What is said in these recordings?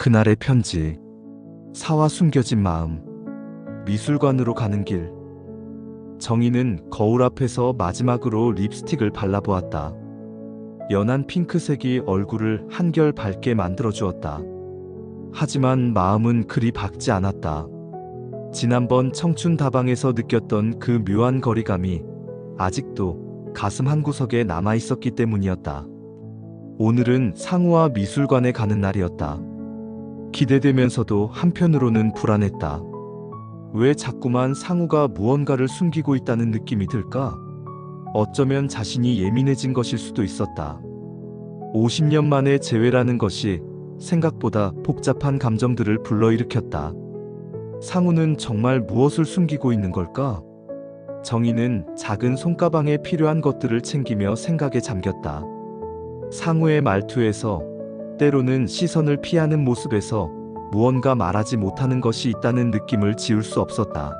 그날의 편지, 사와 숨겨진 마음, 미술관으로 가는 길. 정희는 거울 앞에서 마지막으로 립스틱을 발라보았다. 연한 핑크색이 얼굴을 한결 밝게 만들어주었다. 하지만 마음은 그리 밝지 않았다. 지난번 청춘 다방에서 느꼈던 그 묘한 거리감이 아직도 가슴 한구석에 남아있었기 때문이었다. 오늘은 상우와 미술관에 가는 날이었다. 기대되면서도 한편으로는 불안했다. 왜 자꾸만 상우가 무언가를 숨기고 있다는 느낌이 들까? 어쩌면 자신이 예민해진 것일 수도 있었다. 50년 만의 재회라는 것이 생각보다 복잡한 감정들을 불러일으켰다. 상우는 정말 무엇을 숨기고 있는 걸까? 정희는 작은 손가방에 필요한 것들을 챙기며 생각에 잠겼다. 상우의 말투에서, 때로는 시선을 피하는 모습에서 무언가 말하지 못하는 것이 있다는 느낌을 지울 수 없었다.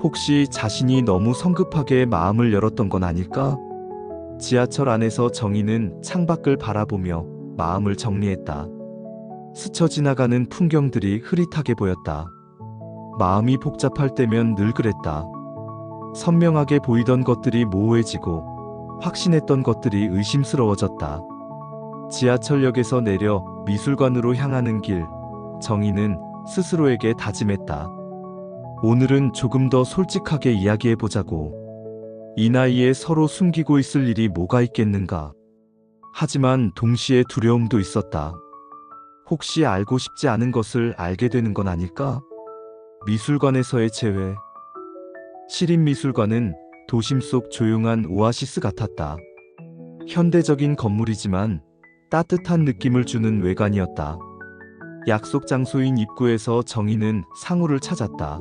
혹시 자신이 너무 성급하게 마음을 열었던 건 아닐까? 지하철 안에서 정희는 창밖을 바라보며 마음을 정리했다. 스쳐 지나가는 풍경들이 흐릿하게 보였다. 마음이 복잡할 때면 늘 그랬다. 선명하게 보이던 것들이 모호해지고 확신했던 것들이 의심스러워졌다. 지하철역에서 내려 미술관으로 향하는 길, 정희는 스스로에게 다짐했다. 오늘은 조금 더 솔직하게 이야기해보자고. 이 나이에 서로 숨기고 있을 일이 뭐가 있겠는가. 하지만 동시에 두려움도 있었다. 혹시 알고 싶지 않은 것을 알게 되는 건 아닐까? 미술관에서의 재회. 시립미술관은 도심 속 조용한 오아시스 같았다. 현대적인 건물이지만 따뜻한 느낌을 주는 외관이었다. 약속 장소인 입구에서 정희는 상우를 찾았다.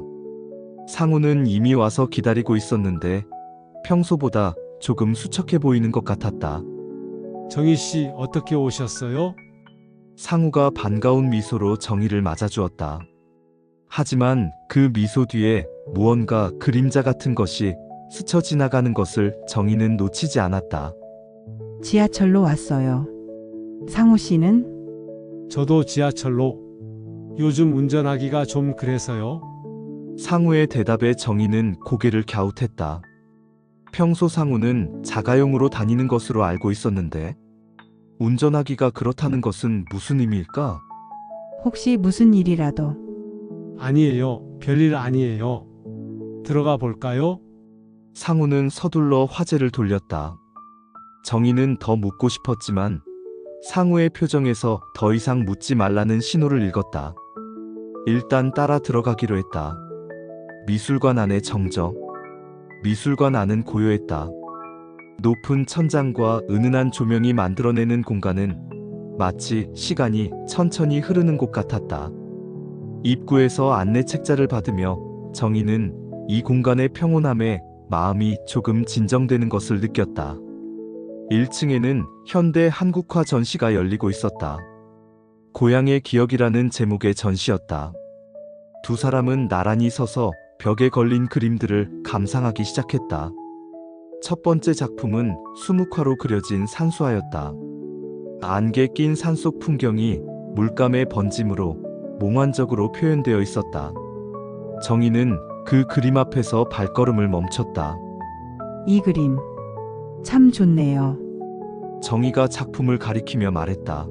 상우는 이미 와서 기다리고 있었는데 평소보다 조금 수척해 보이는 것 같았다. 정희 씨, 어떻게 오셨어요? 상우가 반가운 미소로 정희를 맞아주었다. 하지만 그 미소 뒤에 무언가 그림자 같은 것이 스쳐 지나가는 것을 정희는 놓치지 않았다. 지하철로 왔어요. 상우 씨는? 저도 지하철로. 요즘 운전하기가 좀 그래서요. 상우의 대답에 정희는 고개를 갸웃했다. 평소 상우는 자가용으로 다니는 것으로 알고 있었는데 운전하기가 그렇다는 것은 무슨 의미일까? 혹시 무슨 일이라도? 아니에요. 별일 아니에요. 들어가 볼까요? 상우는 서둘러 화제를 돌렸다. 정희는 더 묻고 싶었지만 상우의 표정에서 더 이상 묻지 말라는 신호를 읽었다. 일단 따라 들어가기로 했다. 미술관 안의 정적. 미술관 안은 고요했다. 높은 천장과 은은한 조명이 만들어내는 공간은 마치 시간이 천천히 흐르는 곳 같았다. 입구에서 안내 책자를 받으며 정희는 이 공간의 평온함에 마음이 조금 진정되는 것을 느꼈다. 1층에는 현대 한국화 전시가 열리고 있었다. 고향의 기억이라는 제목의 전시였다. 두 사람은 나란히 서서 벽에 걸린 그림들을 감상하기 시작했다. 첫 번째 작품은 수묵화로 그려진 산수화였다. 안개 낀 산속 풍경이 물감의 번짐으로 몽환적으로 표현되어 있었다. 정희는 그 그림 앞에서 발걸음을 멈췄다. 이 그림 참 좋네요. 정희가 작품을 가리키며 말했다.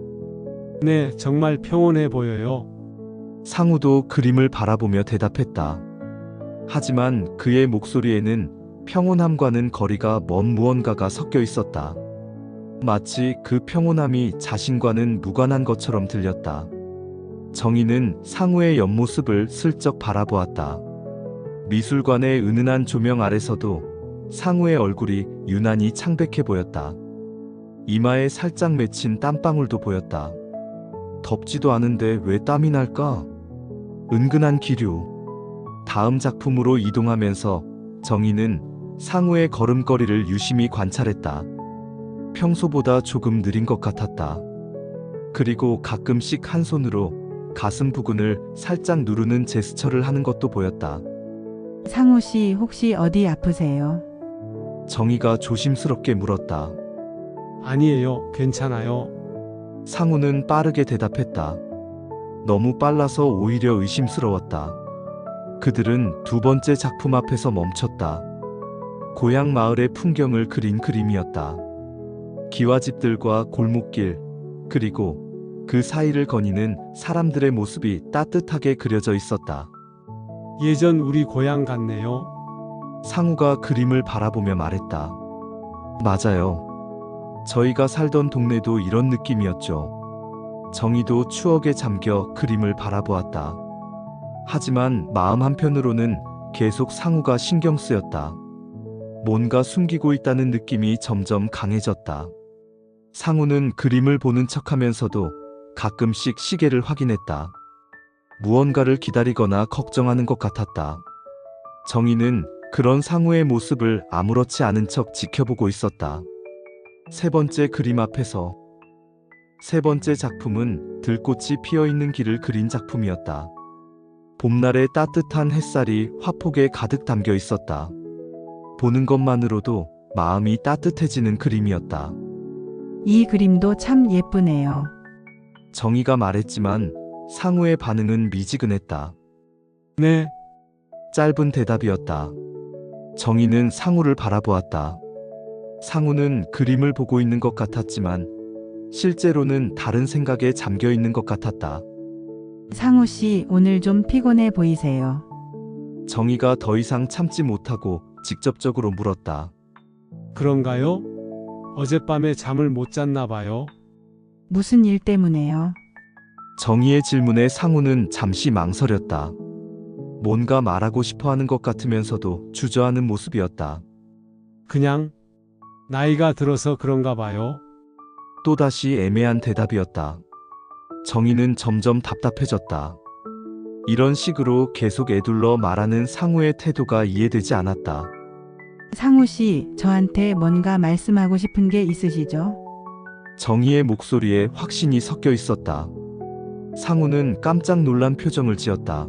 네, 정말 평온해 보여요. 상우도 그림을 바라보며 대답했다. 하지만 그의 목소리에는 평온함과는 거리가 먼 무언가가 섞여 있었다. 마치 그 평온함이 자신과는 무관한 것처럼 들렸다. 정희는 상우의 옆모습을 슬쩍 바라보았다. 미술관의 은은한 조명 아래서도 상우의 얼굴이 유난히 창백해 보였다. 이마에 살짝 맺힌 땀방울도 보였다. 덥지도 않은데 왜 땀이 날까? 은근한 기류. 다음 작품으로 이동하면서 정희는 상우의 걸음걸이를 유심히 관찰했다. 평소보다 조금 느린 것 같았다. 그리고 가끔씩 한 손으로 가슴 부근을 살짝 누르는 제스처를 하는 것도 보였다. 상우 씨 혹시 어디 아프세요? 정희가 조심스럽게 물었다. 아니에요. 괜찮아요. 상우는 빠르게 대답했다. 너무 빨라서 오히려 의심스러웠다. 그들은 두 번째 작품 앞에서 멈췄다. 고향 마을의 풍경을 그린 그림이었다. 기와집들과 골목길, 그리고 그 사이를 거니는 사람들의 모습이 따뜻하게 그려져 있었다. 예전 우리 고향 같네요. 상우가 그림을 바라보며 말했다. 맞아요. 저희가 살던 동네도 이런 느낌이었죠. 정희도 추억에 잠겨 그림을 바라보았다. 하지만 마음 한편으로는 계속 상우가 신경 쓰였다. 뭔가 숨기고 있다는 느낌이 점점 강해졌다. 상우는 그림을 보는 척하면서도 가끔씩 시계를 확인했다. 무언가를 기다리거나 걱정하는 것 같았다. 정희는 그런 상우의 모습을 아무렇지 않은 척 지켜보고 있었다. 세 번째 그림 앞에서 세 번째 작품은 들꽃이 피어있는 길을 그린 작품이었다. 봄날의 따뜻한 햇살이 화폭에 가득 담겨 있었다. 보는 것만으로도 마음이 따뜻해지는 그림이었다. 이 그림도 참 예쁘네요. 정희가 말했지만 상우의 반응은 미지근했다. 네, 짧은 대답이었다. 정희는 상우를 바라보았다. 상우는 그림을 보고 있는 것 같았지만 실제로는 다른 생각에 잠겨 있는 것 같았다. 상우 씨, 오늘 좀 피곤해 보이세요. 정희가 더 이상 참지 못하고 직접적으로 물었다. 그런가요? 어젯밤에 잠을 못 잤나 봐요. 무슨 일 때문에요? 정희의 질문에 상우는 잠시 망설였다. 뭔가 말하고 싶어 하는 것 같으면서도 주저하는 모습이었다. 그냥 나이가 들어서 그런가 봐요. 또다시 애매한 대답이었다. 정희는 점점 답답해졌다. 이런 식으로 계속 애둘러 말하는 상우의 태도가 이해되지 않았다. 상우 씨, 저한테 뭔가 말씀하고 싶은 게 있으시죠? 정희의 목소리에 확신이 섞여 있었다. 상우는 깜짝 놀란 표정을 지었다.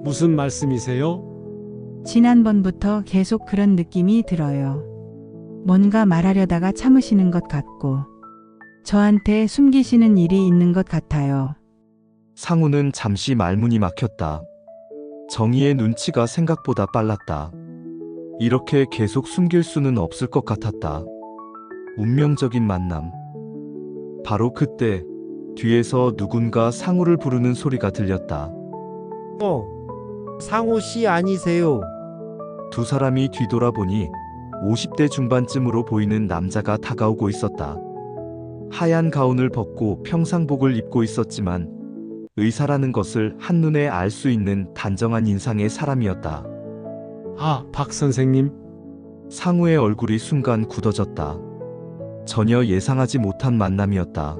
무슨 말씀이세요? 지난번부터 계속 그런 느낌이 들어요. 뭔가 말하려다가 참으시는 것 같고, 저한테 숨기시는 일이 있는 것 같아요. 상우는 잠시 말문이 막혔다. 정희의 눈치가 생각보다 빨랐다. 이렇게 계속 숨길 수는 없을 것 같았다. 운명적인 만남. 바로 그때 뒤에서 누군가 상우를 부르는 소리가 들렸다. 상우 씨 아니세요? 두 사람이 뒤돌아보니 50대 중반쯤으로 보이는 남자가 다가오고 있었다. 하얀 가운을 벗고 평상복을 입고 있었지만 의사라는 것을 한눈에 알 수 있는 단정한 인상의 사람이었다. 아, 박 선생님. 상우의 얼굴이 순간 굳어졌다. 전혀 예상하지 못한 만남이었다.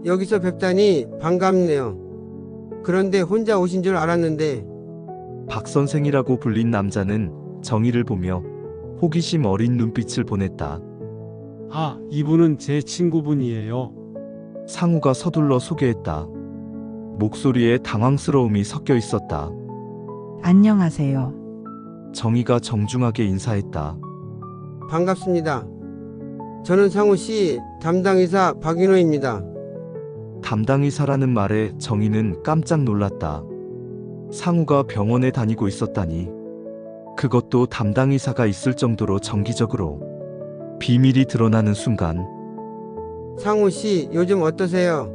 여기서 뵙다니 반갑네요. 그런데 혼자 오신 줄 알았는데 박 선생이라고 불린 남자는 정희를 보며 호기심 어린 눈빛을 보냈다. 아, 이분은 제 친구분이에요. 상우가 서둘러 소개했다. 목소리에 당황스러움이 섞여 있었다. 안녕하세요. 정희가 정중하게 인사했다. 반갑습니다. 저는 상우 씨 담당의사 박인호입니다. 담당의사라는 말에 정희는 깜짝 놀랐다. 상우가 병원에 다니고 있었다니. 그것도 담당의사가 있을 정도로 정기적으로. 비밀이 드러나는 순간 상우 씨 요즘 어떠세요?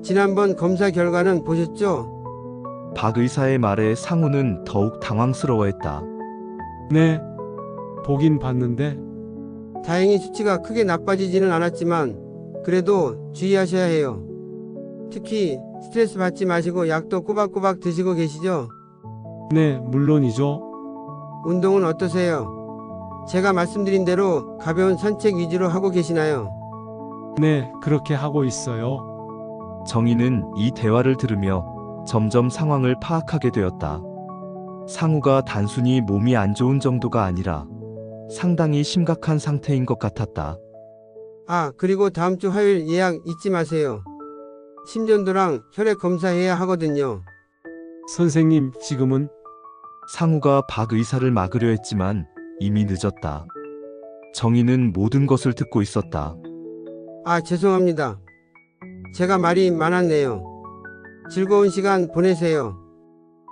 지난번 검사 결과는 보셨죠? 박 의사의 말에 상우는 더욱 당황스러워했다. 네, 보긴 봤는데 다행히 수치가 크게 나빠지지는 않았지만 그래도 주의하셔야 해요. 특히 스트레스 받지 마시고 약도 꼬박꼬박 드시고 계시죠? 네, 물론이죠. 운동은 어떠세요? 제가 말씀드린 대로 가벼운 산책 위주로 하고 계시나요? 네, 그렇게 하고 있어요. 정희는 이 대화를 들으며 점점 상황을 파악하게 되었다. 상우가 단순히 몸이 안 좋은 정도가 아니라 상당히 심각한 상태인 것 같았다. 아, 그리고 다음 주 화요일 예약 잊지 마세요. 심전도랑 혈액 검사해야 하거든요. 선생님, 지금은 상우가 박 의사를 막으려 했지만 이미 늦었다. 정희는 모든 것을 듣고 있었다. 아, 죄송합니다. 제가 말이 많았네요. 즐거운 시간 보내세요.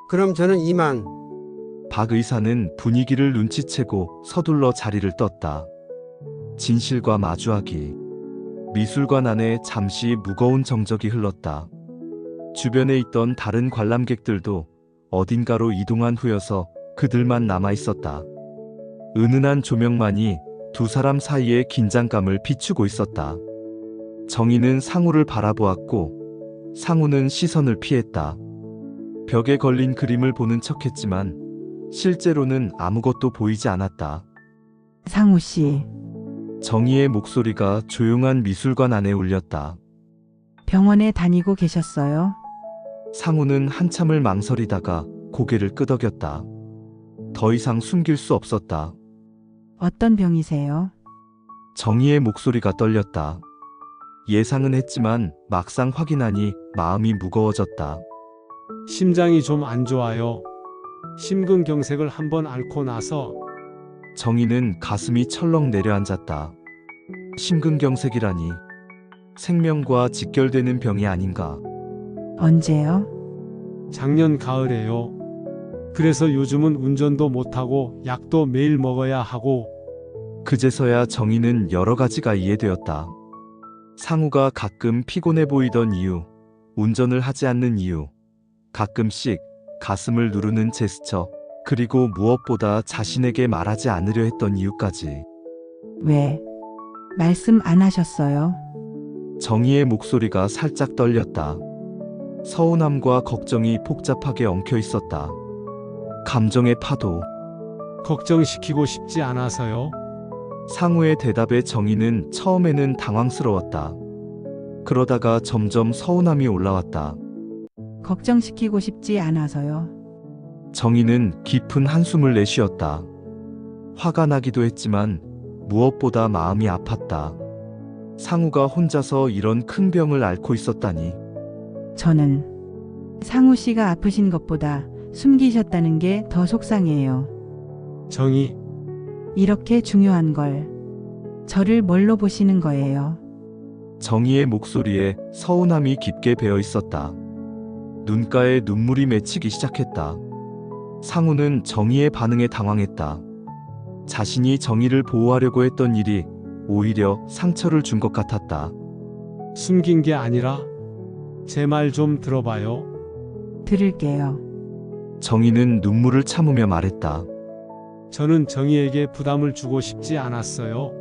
그럼 저는 이만. 박 의사는 분위기를 눈치채고 서둘러 자리를 떴다. 진실과 마주하기. 미술관 안에 잠시 무거운 정적이 흘렀다. 주변에 있던 다른 관람객들도 어딘가로 이동한 후여서 그들만 남아 있었다. 은은한 조명만이 두 사람 사이의 긴장감을 비추고 있었다. 정희는 상우를 바라보았고 상우는 시선을 피했다. 벽에 걸린 그림을 보는 척했지만 실제로는 아무것도 보이지 않았다. 상우 씨, 정희의 목소리가 조용한 미술관 안에 울렸다. 병원에 다니고 계셨어요? 상우는 한참을 망설이다가 고개를 끄덕였다. 더 이상 숨길 수 없었다. 어떤 병이세요? 정희의 목소리가 떨렸다. 예상은 했지만 막상 확인하니 마음이 무거워졌다. 심장이 좀 안 좋아요. 심근경색을 한번 앓고 나서 정희는 가슴이 철렁 내려앉았다. 심근경색이라니 생명과 직결되는 병이 아닌가. 언제요? 작년 가을에요. 그래서 요즘은 운전도 못하고 약도 매일 먹어야 하고 그제서야 정희는 여러 가지가 이해되었다. 상우가 가끔 피곤해 보이던 이유, 운전을 하지 않는 이유, 가끔씩 가슴을 누르는 제스처, 그리고 무엇보다 자신에게 말하지 않으려 했던 이유까지. 왜? 말씀 안 하셨어요? 정희의 목소리가 살짝 떨렸다. 서운함과 걱정이 복잡하게 엉켜 있었다. 감정의 파도. 걱정시키고 싶지 않아서요. 상우의 대답에 정희는 처음에는 당황스러웠다. 그러다가 점점 서운함이 올라왔다. 걱정시키고 싶지 않아서요. 정희는 깊은 한숨을 내쉬었다. 화가 나기도 했지만 무엇보다 마음이 아팠다. 상우가 혼자서 이런 큰 병을 앓고 있었다니. 저는 상우 씨가 아프신 것보다 숨기셨다는 게 더 속상해요. 정이 이렇게 중요한 걸 저를 뭘로 보시는 거예요? 정희의 목소리에 서운함이 깊게 배어 있었다. 눈가에 눈물이 맺히기 시작했다. 상우는 정희의 반응에 당황했다. 자신이 정희를 보호하려고 했던 일이 오히려 상처를 준 것 같았다. 숨긴 게 아니라 제 말 좀 들어봐요. 들을게요. 정희는 눈물을 참으며 말했다. 저는 정희에게 부담을 주고 싶지 않았어요.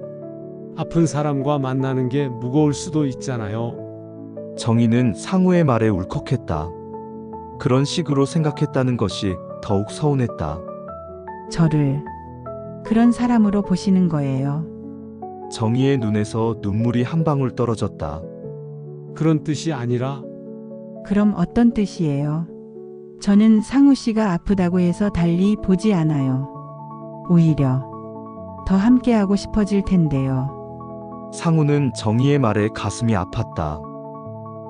아픈 사람과 만나는 게 무거울 수도 있잖아요. 정희는 상우의 말에 울컥했다. 그런 식으로 생각했다는 것이 더욱 서운했다. 저를 그런 사람으로 보시는 거예요. 정희의 눈에서 눈물이 한 방울 떨어졌다. 그런 뜻이 아니라 그럼 어떤 뜻이에요? 저는 상우 씨가 아프다고 해서 달리 보지 않아요. 오히려 더 함께하고 싶어질 텐데요. 상우는 정희의 말에 가슴이 아팠다.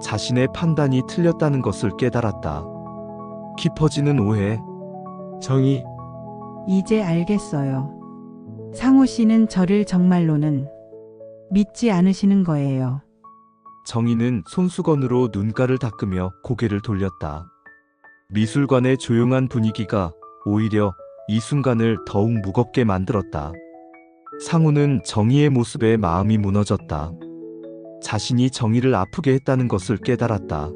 자신의 판단이 틀렸다는 것을 깨달았다. 깊어지는 오해. 정희 이제 알겠어요. 상우 씨는 저를 정말로는 믿지 않으시는 거예요. 정희는 손수건으로 눈가를 닦으며 고개를 돌렸다. 미술관의 조용한 분위기가 오히려 이 순간을 더욱 무겁게 만들었다. 상우는 정희의 모습에 마음이 무너졌다. 자신이 정희를 아프게 했다는 것을 깨달았다.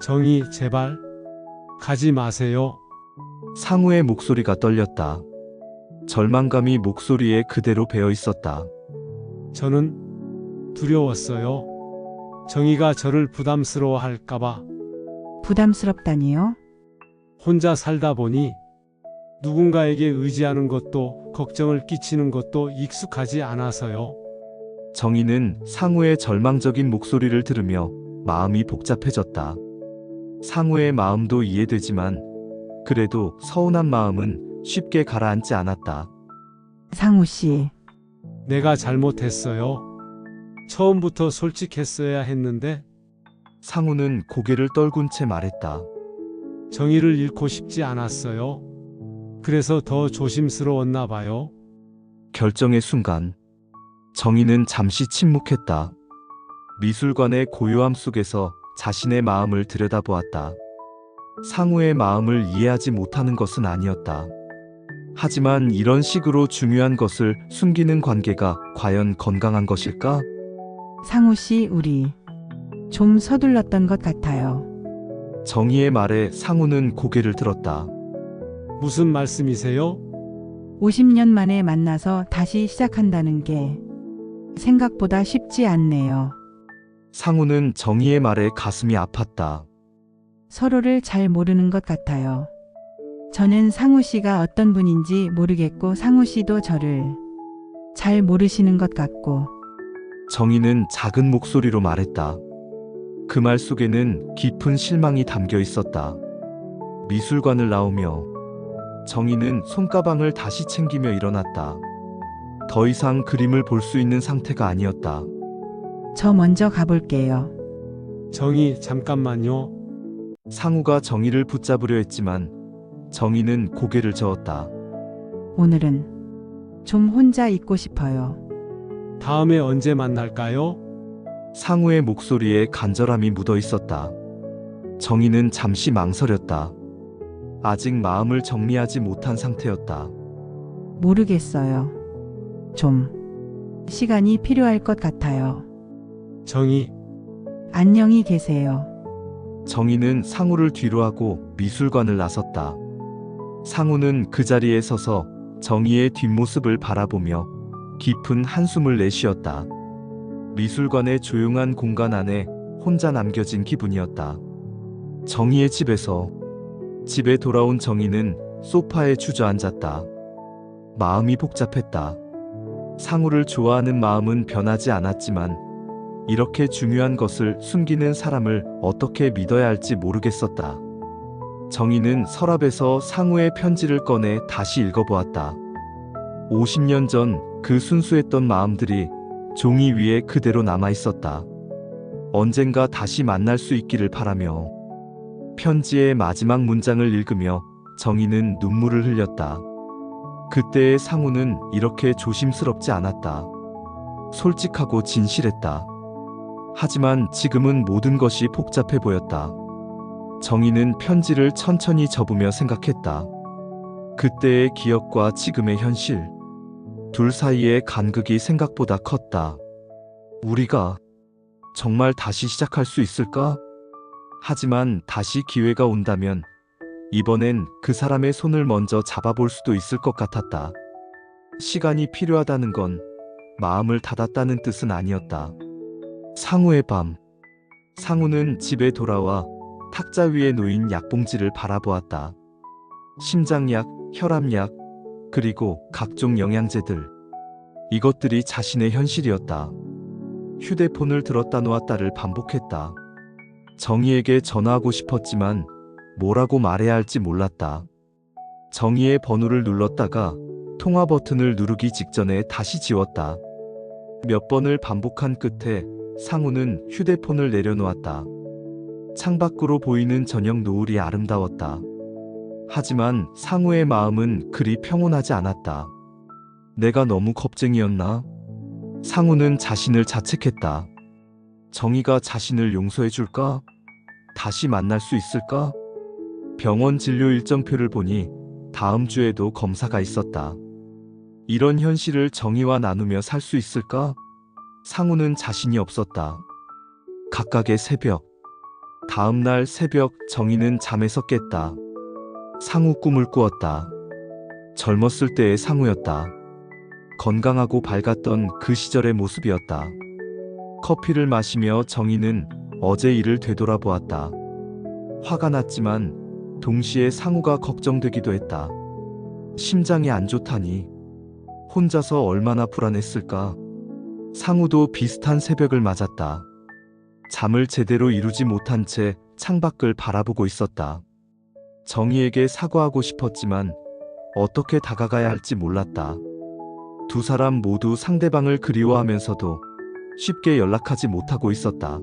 정희 제발 가지 마세요. 상우의 목소리가 떨렸다. 절망감이 목소리에 그대로 배어 있었다. 저는 두려웠어요. 정희가 저를 부담스러워 할까봐. 부담스럽다니요? 혼자 살다 보니 누군가에게 의지하는 것도 걱정을 끼치는 것도 익숙하지 않아서요. 정희는 상우의 절망적인 목소리를 들으며 마음이 복잡해졌다. 상우의 마음도 이해되지만 그래도 서운한 마음은 쉽게 가라앉지 않았다. 상우 씨, 내가 잘못했어요. 처음부터 솔직했어야 했는데 상우는 고개를 떨군 채 말했다. 정의를 잃고 싶지 않았어요. 그래서 더 조심스러웠나 봐요. 결정의 순간 정희는 잠시 침묵했다. 미술관의 고요함 속에서 자신의 마음을 들여다보았다. 상우의 마음을 이해하지 못하는 것은 아니었다. 하지만 이런 식으로 중요한 것을 숨기는 관계가 과연 건강한 것일까? 상우 씨, 우리 좀 서둘렀던 것 같아요. 정희의 말에 상우는 고개를 들었다. 무슨 말씀이세요? 50년 만에 만나서 다시 시작한다는 게 생각보다 쉽지 않네요. 상우는 정희의 말에 가슴이 아팠다. 서로를 잘 모르는 것 같아요. 저는 상우 씨가 어떤 분인지 모르겠고 상우 씨도 저를 잘 모르시는 것 같고. 정희는 작은 목소리로 말했다. 그 말 속에는 깊은 실망이 담겨 있었다. 미술관을 나오며 정희는 손가방을 다시 챙기며 일어났다. 더 이상 그림을 볼 수 있는 상태가 아니었다. 저 먼저 가볼게요. 정희, 잠깐만요. 상우가 정희를 붙잡으려 했지만 정희는 고개를 저었다. 오늘은 좀 혼자 있고 싶어요. 다음에 언제 만날까요? 상우의 목소리에 간절함이 묻어 있었다. 정희는 잠시 망설였다. 아직 마음을 정리하지 못한 상태였다. 모르겠어요. 좀 시간이 필요할 것 같아요. 정희, 안녕히 계세요. 정희는 상우를 뒤로하고 미술관을 나섰다. 상우는 그 자리에 서서 정희의 뒷모습을 바라보며 깊은 한숨을 내쉬었다. 미술관의 조용한 공간 안에 혼자 남겨진 기분이었다. 정희의 집에서 집에 돌아온 정희는 소파에 주저앉았다. 마음이 복잡했다. 상우를 좋아하는 마음은 변하지 않았지만 이렇게 중요한 것을 숨기는 사람을 어떻게 믿어야 할지 모르겠었다. 정희는 서랍에서 상우의 편지를 꺼내 다시 읽어보았다. 50년 전 그 순수했던 마음들이 종이 위에 그대로 남아 있었다. 언젠가 다시 만날 수 있기를 바라며 편지의 마지막 문장을 읽으며 정희는 눈물을 흘렸다. 그때의 상우는 이렇게 조심스럽지 않았다. 솔직하고 진실했다. 하지만 지금은 모든 것이 복잡해 보였다. 정희는 편지를 천천히 접으며 생각했다. 그때의 기억과 지금의 현실, 둘 사이의 간극이 생각보다 컸다. 우리가 정말 다시 시작할 수 있을까? 하지만 다시 기회가 온다면 이번엔 그 사람의 손을 먼저 잡아볼 수도 있을 것 같았다. 시간이 필요하다는 건 마음을 닫았다는 뜻은 아니었다. 상우의 밤. 상우는 집에 돌아와 탁자 위에 놓인 약봉지를 바라보았다. 심장약, 혈압약, 그리고 각종 영양제들. 이것들이 자신의 현실이었다. 휴대폰을 들었다 놓았다를 반복했다. 정희에게 전화하고 싶었지만 뭐라고 말해야 할지 몰랐다. 정희의 번호를 눌렀다가 통화 버튼을 누르기 직전에 다시 지웠다. 몇 번을 반복한 끝에 상우는 휴대폰을 내려놓았다. 창밖으로 보이는 저녁 노을이 아름다웠다. 하지만 상우의 마음은 그리 평온하지 않았다. 내가 너무 겁쟁이였나? 상우는 자신을 자책했다. 정희가 자신을 용서해 줄까? 다시 만날 수 있을까? 병원 진료 일정표를 보니 다음 주에도 검사가 있었다. 이런 현실을 정희와 나누며 살 수 있을까? 상우는 자신이 없었다. 각각의 새벽. 다음 날 새벽 정희는 잠에서 깼다. 상우 꿈을 꾸었다. 젊었을 때의 상우였다. 건강하고 밝았던 그 시절의 모습이었다. 커피를 마시며 정희는 어제 일을 되돌아보았다. 화가 났지만 동시에 상우가 걱정되기도 했다. 심장이 안 좋다니. 혼자서 얼마나 불안했을까. 상우도 비슷한 새벽을 맞았다. 잠을 제대로 이루지 못한 채 창밖을 바라보고 있었다. 정희에게 사과하고 싶었지만 어떻게 다가가야 할지 몰랐다. 두 사람 모두 상대방을 그리워하면서도 쉽게 연락하지 못하고 있었다.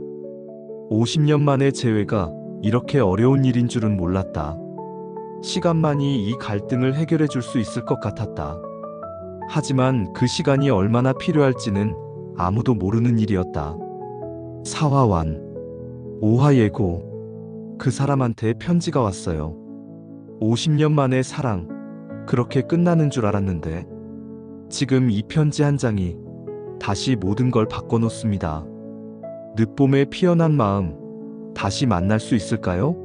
50년 만의 재회가 이렇게 어려운 일인 줄은 몰랐다. 시간만이 이 갈등을 해결해 줄 수 있을 것 같았다. 하지만 그 시간이 얼마나 필요할지는 아무도 모르는 일이었다. 사화완. 오하예고. 그 사람한테 편지가 왔어요. 50년 만의 사랑. 그렇게 끝나는 줄 알았는데 지금 이 편지 한 장이 다시 모든 걸 바꿔놓습니다. 늦봄에 피어난 마음 다시 만날 수 있을까요?